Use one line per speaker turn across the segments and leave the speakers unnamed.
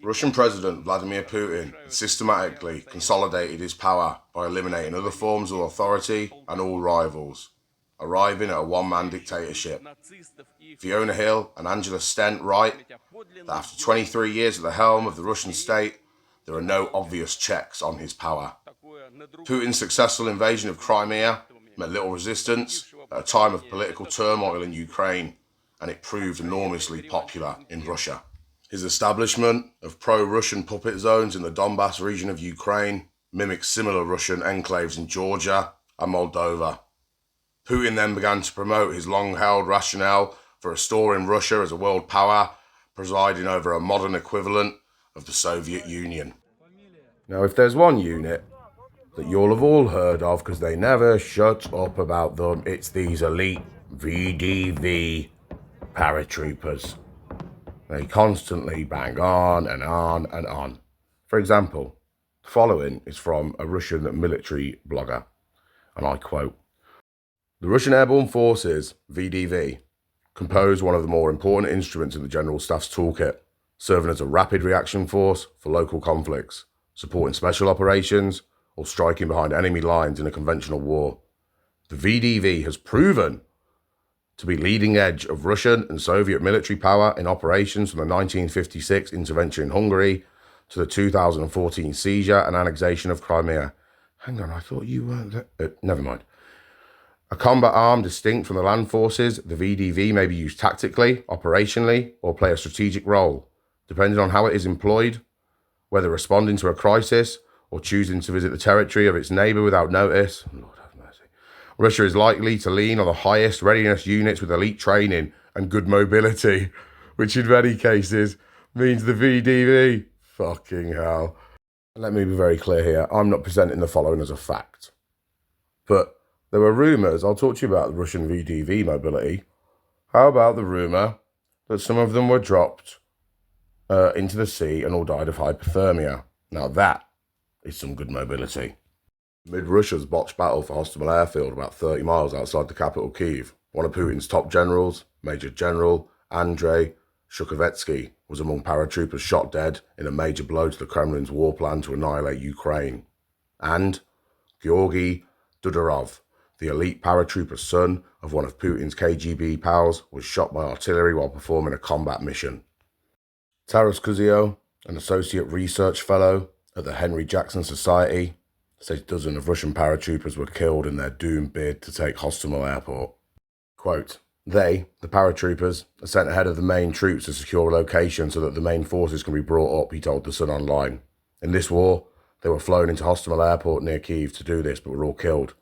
Russian President Vladimir Putin systematically consolidated his power by eliminating other forms of authority and all rivals, arriving at a one-man dictatorship. Fiona Hill and Angela Stent write that after 23 years at the helm of the Russian state, there are no obvious checks on his power. Putin's successful invasion of Crimea met little resistance at a time of political turmoil in Ukraine, and it proved enormously popular in Russia. His establishment of pro-Russian puppet zones in the Donbass region of Ukraine mimics similar Russian enclaves in Georgia and Moldova. Putin then began to promote his long-held rationale for restoring Russia as a world power, presiding over a modern equivalent of the Soviet Union. Now, if there's one unit that you'll have all heard of because they never shut up about them, it's these elite VDV paratroopers. They constantly bang on and on and on. For example, the following is from a Russian military blogger, and I quote, "The Russian Airborne Forces, VDV, compose one of the more important instruments in the General Staff's toolkit, serving as a rapid reaction force for local conflicts, supporting special operations, or striking behind enemy lines in a conventional war. The VDV has proven to be leading edge of Russian and Soviet military power in operations from the 1956 intervention in Hungary to the 2014 seizure and annexation of Crimea." Hang on, I thought you weren't never mind. "A combat arm distinct from the land forces, the VDV may be used tactically, operationally, or play a strategic role, depending on how it is employed, whether responding to a crisis or choosing to visit the territory of its neighbour without notice. Lord have mercy. Russia is likely to lean on the highest readiness units with elite training and good mobility, which in many cases means the VDV. Fucking hell." Let me be very clear here. I'm not presenting the following as a fact. But there were rumours. I'll talk to you about the Russian VDV mobility. How about the rumour that some of them were dropped into the sea and all died of hypothermia? Now that is some good mobility. Amid Russia's botched battle for Hostomel Airfield, about 30 miles outside the capital Kyiv, one of Putin's top generals, Major General Andrei Shukhovetsky, was among paratroopers shot dead in a major blow to the Kremlin's war plan to annihilate Ukraine. And Georgy Dudorov, the elite paratrooper son of one of Putin's KGB pals, was shot by artillery while performing a combat mission. Taras Kuzio, an associate research fellow at the Henry Jackson Society, says dozens of Russian paratroopers were killed in their doomed bid to take Hostomel Airport. Quote, "They, the paratroopers, are sent ahead of the main troops to secure a location so that the main forces can be brought up," he told The Sun Online. "In this war, they were flown into Hostomel Airport near Kyiv to do this, but were all killed.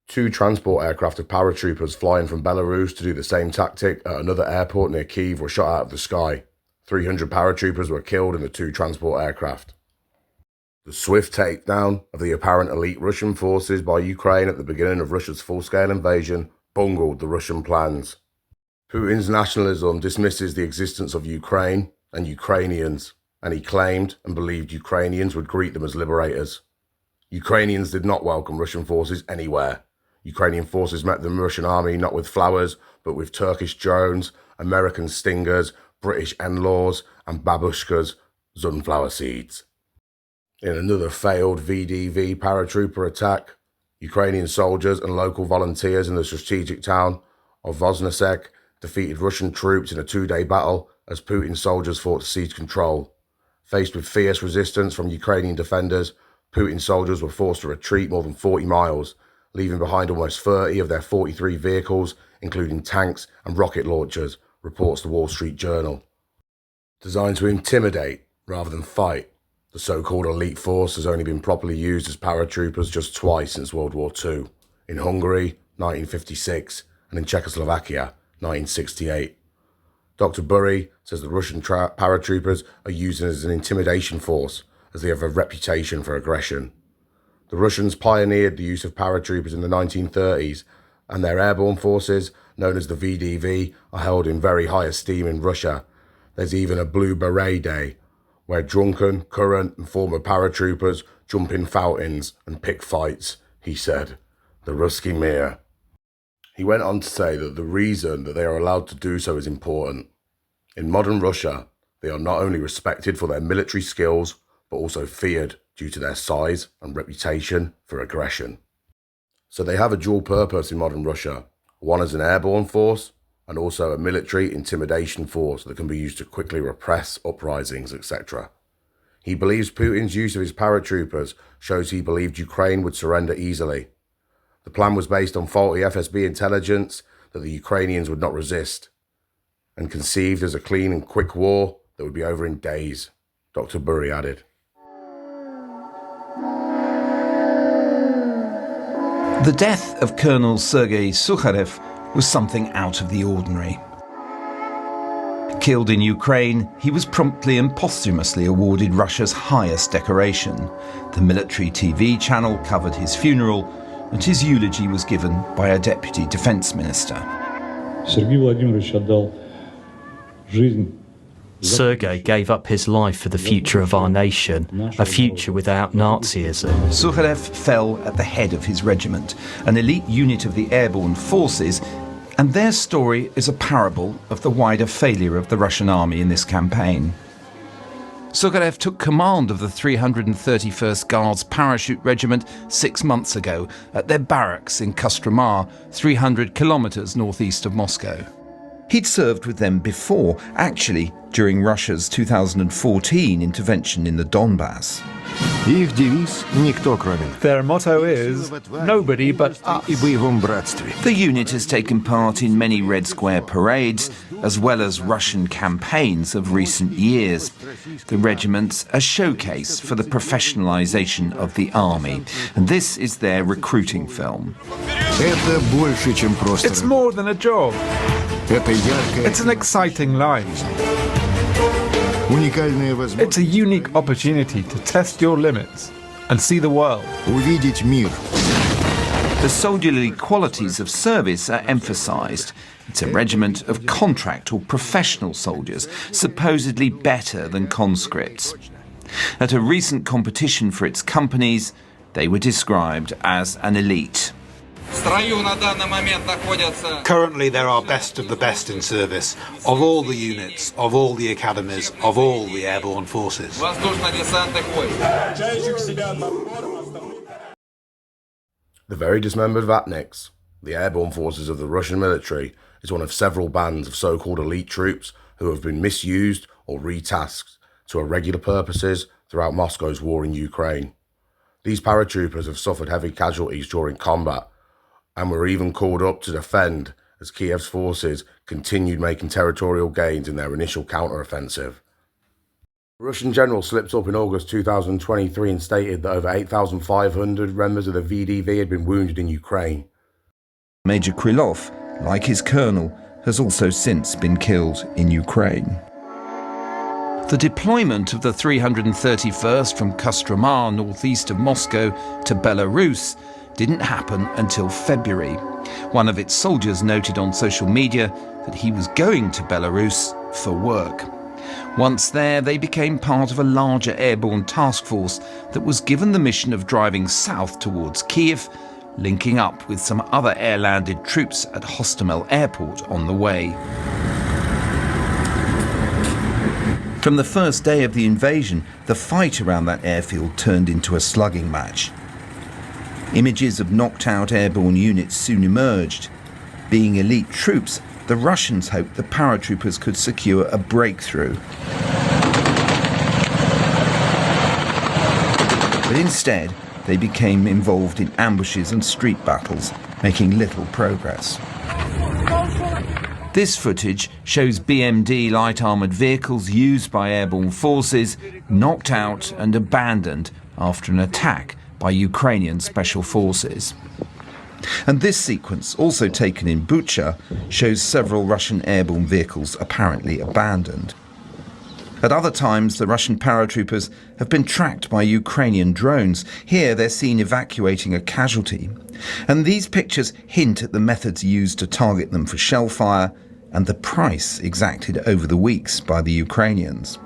2 transport aircraft of paratroopers flying from Belarus to do the same tactic at another airport near Kyiv were shot out of the sky. 300 paratroopers were killed in the 2 transport aircraft." The swift takedown of the apparent elite Russian forces by Ukraine at the beginning of Russia's full-scale invasion bungled the Russian plans. Putin's nationalism dismisses the existence of Ukraine and Ukrainians, and he claimed and believed Ukrainians would greet them as liberators. Ukrainians did not welcome Russian forces anywhere. Ukrainian forces met the Russian army not with flowers, but with Turkish drones, American Stingers, British NLAWs, and babushkas, sunflower seeds. In another failed VDV paratrooper attack, Ukrainian soldiers and local volunteers in the strategic town of Voznesek defeated Russian troops in a 2-day battle as Putin's soldiers fought to seize control. Faced with fierce resistance from Ukrainian defenders, Putin's soldiers were forced to retreat more than 40 miles, leaving behind almost 30 of their 43 vehicles, including tanks and rocket launchers, reports the Wall Street Journal. Designed to intimidate rather than fight, the so-called elite force has only been properly used as paratroopers just twice since World War II, in Hungary, 1956, and in Czechoslovakia, 1968. Dr. Burry says the Russian paratroopers are used as an intimidation force, as they have a reputation for aggression. The Russians pioneered the use of paratroopers in the 1930s, and their airborne forces, known as the VDV, are held in very high esteem in Russia. There's even a Blue Beret Day, where drunken, current and former paratroopers jump in fountains and pick fights, he said. The Ruski Mir. He went on to say that the reason that they are allowed to do so is important. In modern Russia, They are not only respected for their military skills, but also feared due to their size and reputation for aggression. So they have a dual purpose in modern Russia, one as an airborne force and also a military intimidation force that can be used to quickly repress uprisings, etc. He believes Putin's use of his paratroopers shows he believed Ukraine would surrender easily. The plan was based on faulty FSB intelligence that the Ukrainians would not resist, and conceived as a clean and quick war that would be over in days, Dr. Burry added.
The death of Colonel Sergei Sukharev was something out of the ordinary. Killed in Ukraine, he was promptly and posthumously awarded Russia's highest decoration. The military TV channel covered his funeral, and his eulogy was given by a deputy defense minister.
Sergei gave up his life for the future of our nation, a future without Nazism.
Sukharev fell at the head of his regiment, an elite unit of the airborne forces, and their story is a parable of the wider failure of the Russian army in this campaign. Sukharev took command of the 331st Guards Parachute Regiment 6 months ago at their barracks in Kostromar, 300 kilometres northeast of Moscow. He'd served with them before, actually during Russia's 2014 intervention in the Donbass.
Their motto is, nobody but us.
The unit has taken part in many Red Square parades, as well as Russian campaigns of recent years. The regiment's a showcase for the professionalization of the army, and this is their recruiting film.
It's more than a job. It's an exciting life. It's a unique opportunity to test your limits and see the world.
The soldierly qualities of service are emphasized. It's a regiment of contract or professional soldiers, supposedly better than conscripts. At a recent competition for its companies, they were described as an elite.
Currently there are best of the best in service, of all the units, of all the academies, of all the airborne forces.
The very dismembered Vatniks, the airborne forces of the Russian military, is one of several bands of so-called elite troops who have been misused or retasked to irregular purposes throughout Moscow's war in Ukraine. These paratroopers have suffered heavy casualties during combat and were even called up to defend as Kiev's forces continued making territorial gains in their initial counter-offensive. The Russian general slipped up in August 2023 and stated that over 8,500 members of the VDV had been wounded in Ukraine.
Major Krylov, like his colonel, has also since been killed in Ukraine. The deployment of the 331st from Kostromar, northeast of Moscow, to Belarus didn't happen until February. One of its soldiers noted on social media that he was going to Belarus for work. Once there, they became part of a larger airborne task force that was given the mission of driving south towards Kiev, linking up with some other air-landed troops at Hostomel Airport on the way. From the first day of the invasion, the fight around that airfield turned into a slugging match. Images of knocked-out airborne units soon emerged. Being elite troops, the Russians hoped the paratroopers could secure a breakthrough. But instead, they became involved in ambushes and street battles, making little progress. This footage shows BMD light armoured vehicles used by airborne forces knocked out and abandoned after an attack by Ukrainian special forces. And this sequence, also taken in Bucha, shows several Russian airborne vehicles apparently abandoned. At other times, the Russian paratroopers have been tracked by Ukrainian drones. Here, they're seen evacuating a casualty. And these pictures hint at the methods used to target them for shell fire and the price exacted over the weeks by the Ukrainians.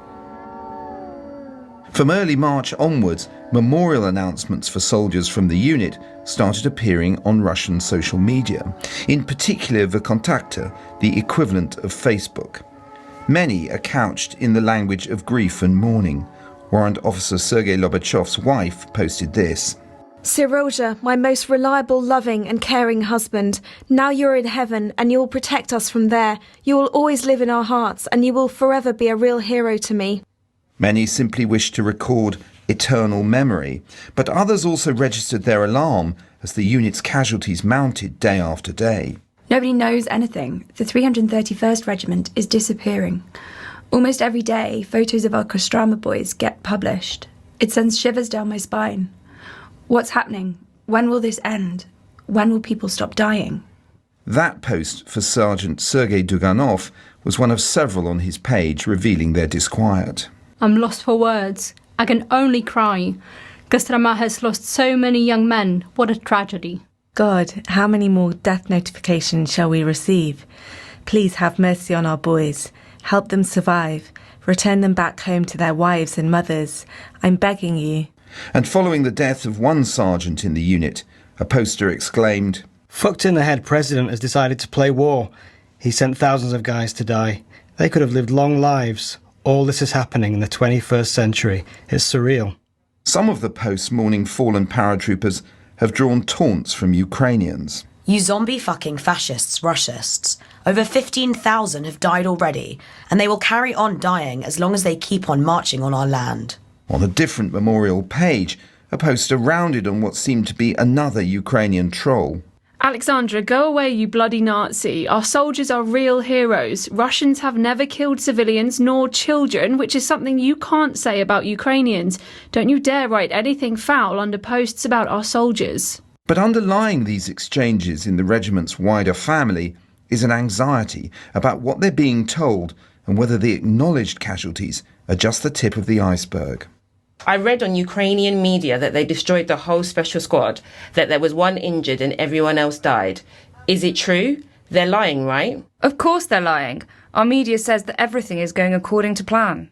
From early March onwards, memorial announcements for soldiers from the unit started appearing on Russian social media, in particular Vkontakte, the equivalent of Facebook. Many are couched in the language of grief and mourning. Warrant Officer Sergei Lobachov's wife posted this.
Siroja, my most reliable, loving and caring husband, now you're in heaven and you will protect us from there. You will always live in our hearts and you will forever be a real hero to me.
Many simply wish to record eternal memory, but others also registered their alarm as the unit's casualties mounted day after day.
Nobody knows anything. The 331st Regiment is disappearing. Almost every day, photos of our Kostrama boys get published. It sends shivers down my spine. What's happening? When will this end? When will people stop dying?
That post for Sergeant Sergei Duganov was one of several on his page revealing their disquiet.
I'm lost for words. I can only cry. Kostrama has lost so many young men. What a tragedy.
God, how many more death notifications shall we receive? Please have mercy on our boys. Help them survive. Return them back home to their wives and mothers. I'm begging you.
And following the death of one sergeant in the unit, a poster exclaimed,
"Fucked in the head president has decided to play war. He sent thousands of guys to die. They could have lived long lives. All this is happening in the 21st century. It's surreal."
Some of the posts mourning fallen paratroopers have drawn taunts from Ukrainians.
You zombie fucking fascists, Russists. Over 15,000 have died already, and they will carry on dying as long as they keep on marching on our land.
On a different memorial page, a poster rounded on what seemed to be another Ukrainian troll.
Alexandra, go away, you bloody Nazi. Our soldiers are real heroes. Russians have never killed civilians nor children, which is something you can't say about Ukrainians. Don't you dare write anything foul under posts about our soldiers.
But underlying these exchanges in the regiment's wider family is an anxiety about what they're being told and whether the acknowledged casualties are just the tip of the iceberg.
I read on Ukrainian media that they destroyed the whole special squad, that there was one injured and everyone else died. Is it true? They're lying, right?
Of course they're lying. Our media says that everything is going according to plan.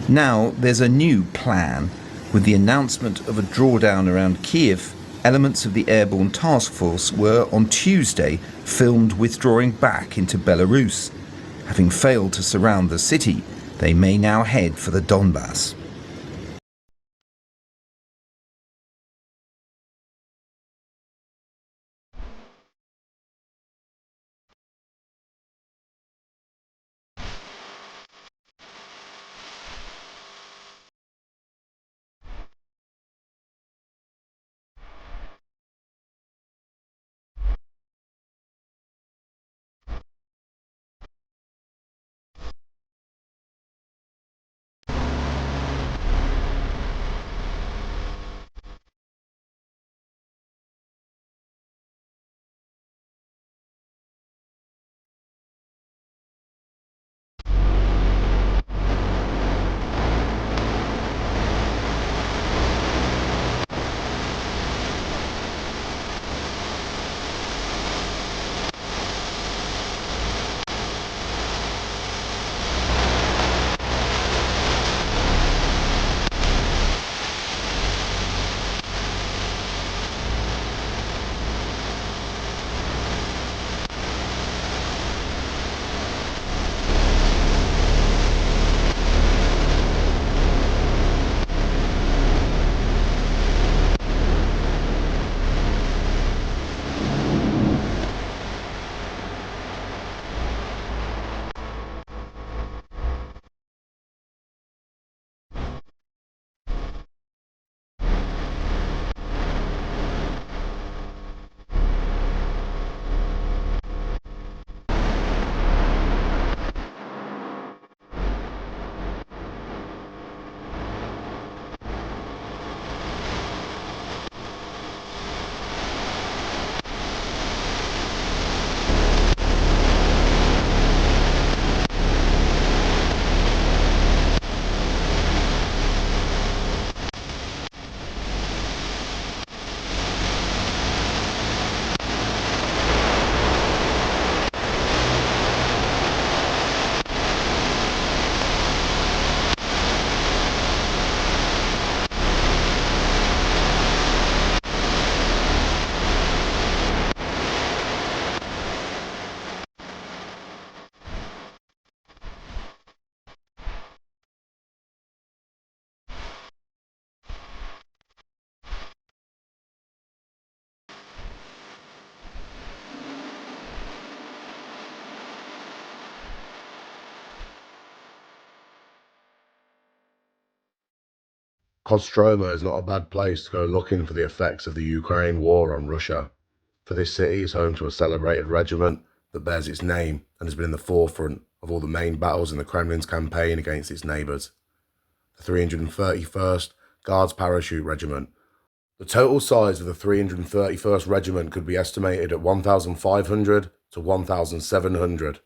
Now there's a new plan. With the announcement of a drawdown around Kiev, elements of the airborne task force were on Tuesday filmed withdrawing back into Belarus. Having failed to surround the city, they may now head for the Donbass.
Kostroma is not a bad place to go looking for the effects of the Ukraine war on Russia, for this city is home to a celebrated regiment that bears its name and has been in the forefront of all the main battles in the Kremlin's campaign against its neighbours. The 331st Guards Parachute Regiment. The total size of the 331st Regiment could be estimated at 1,500 to 1,700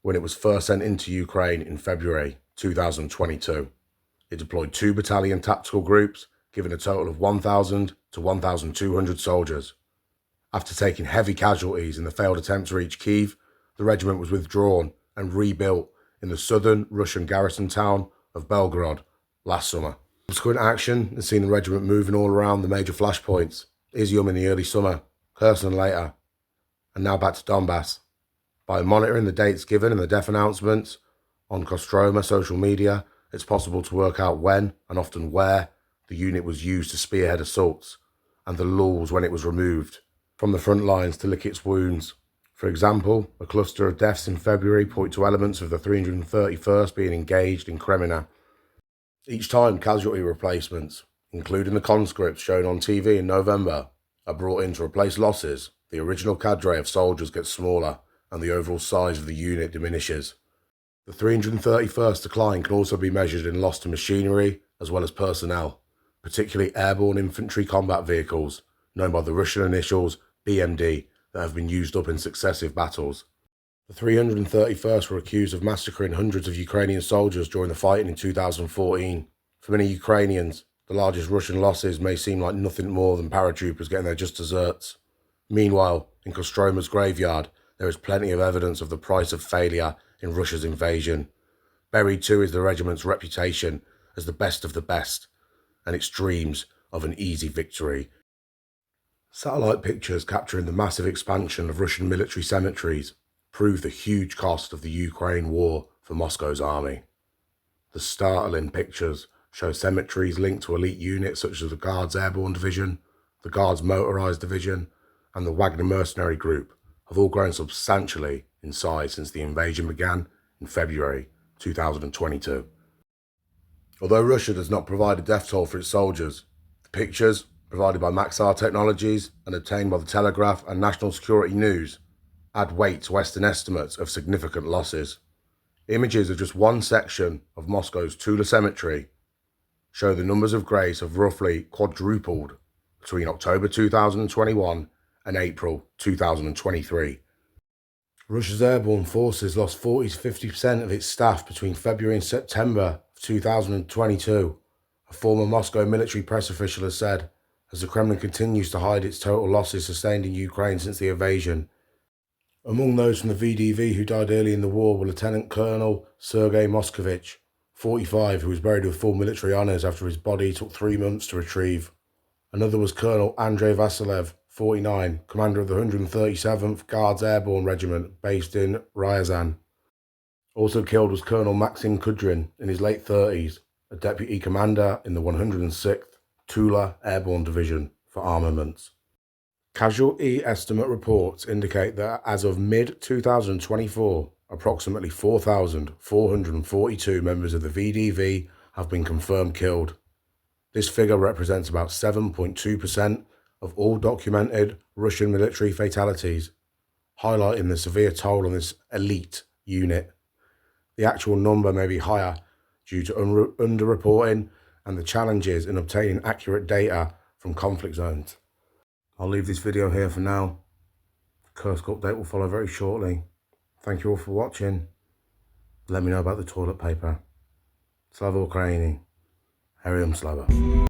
when it was first sent into Ukraine in February 2022. It deployed 2 battalion tactical groups, giving a total of 1,000 to 1,200 soldiers. After taking heavy casualties in the failed attempt to reach Kyiv, the regiment was withdrawn and rebuilt in the southern Russian garrison town of Belgorod last summer. Subsequent action has seen the regiment moving all around the major flashpoints, Izium in the early summer, Kherson later, and now back to Donbass. By monitoring the dates given in the death announcements on Kostroma social media, it's possible to work out when, and often where, the unit was used to spearhead assaults, and the lulls when it was removed from the front lines to lick its wounds. For example, a cluster of deaths in February point to elements of the 331st being engaged in Kremina. Each time casualty replacements, including the conscripts shown on TV in November, are brought in to replace losses, the original cadre of soldiers gets smaller and the overall size of the unit diminishes. The 331st decline can also be measured in loss to machinery as well as personnel, particularly airborne infantry combat vehicles, known by the Russian initials BMD, that have been used up in successive battles. The 331st were accused of massacring hundreds of Ukrainian soldiers during the fighting in 2014. For many Ukrainians, the largest Russian losses may seem like nothing more than paratroopers getting their just desserts. Meanwhile, in Kostroma's graveyard, there is plenty of evidence of the price of failure in Russia's invasion. Buried too is the regiment's reputation as the best of the best, and its dreams of an easy victory. Satellite pictures capturing the massive expansion of Russian military cemeteries prove the huge cost of the Ukraine war for Moscow's army. The startling pictures show cemeteries linked to elite units such as the Guards Airborne Division, the Guards Motorised Division, and the Wagner Mercenary Group have all grown substantially in size since the invasion began in February 2022. Although Russia does not provide a death toll for its soldiers, the pictures, provided by Maxar Technologies and obtained by the Telegraph and National Security News, add weight to Western estimates of significant losses. Images of just one section of Moscow's Tula Cemetery show the numbers of graves have roughly quadrupled between October 2021 and April 2023. Russia's airborne forces lost 40 to 50% of its staff between February and September of 2022, a former Moscow military press official has said, as the Kremlin continues to hide its total losses sustained in Ukraine since the invasion. Among those from the VDV who died early in the war were Lieutenant Colonel Sergei Moskovich, 45, who was buried with full military honours after his body took 3 months to retrieve. Another was Colonel Andrei Vasilev, 49, commander of the 137th Guards Airborne Regiment based in Ryazan. Also killed was Colonel Maxim Kudrin in his late 30s, a deputy commander in the 106th Tula Airborne Division for armaments. Casualty estimate reports indicate that as of mid-2024, approximately 4,442 members of the VDV have been confirmed killed. This figure represents about 7.2% of all documented Russian military fatalities, highlighting the severe toll on this elite unit. The actual number may be higher due to underreporting and the challenges in obtaining accurate data from conflict zones. I'll leave this video here for now. The Kursk update will follow very shortly. Thank you all for watching. Let me know about the toilet paper. Slava Ukraini. Herium Slava.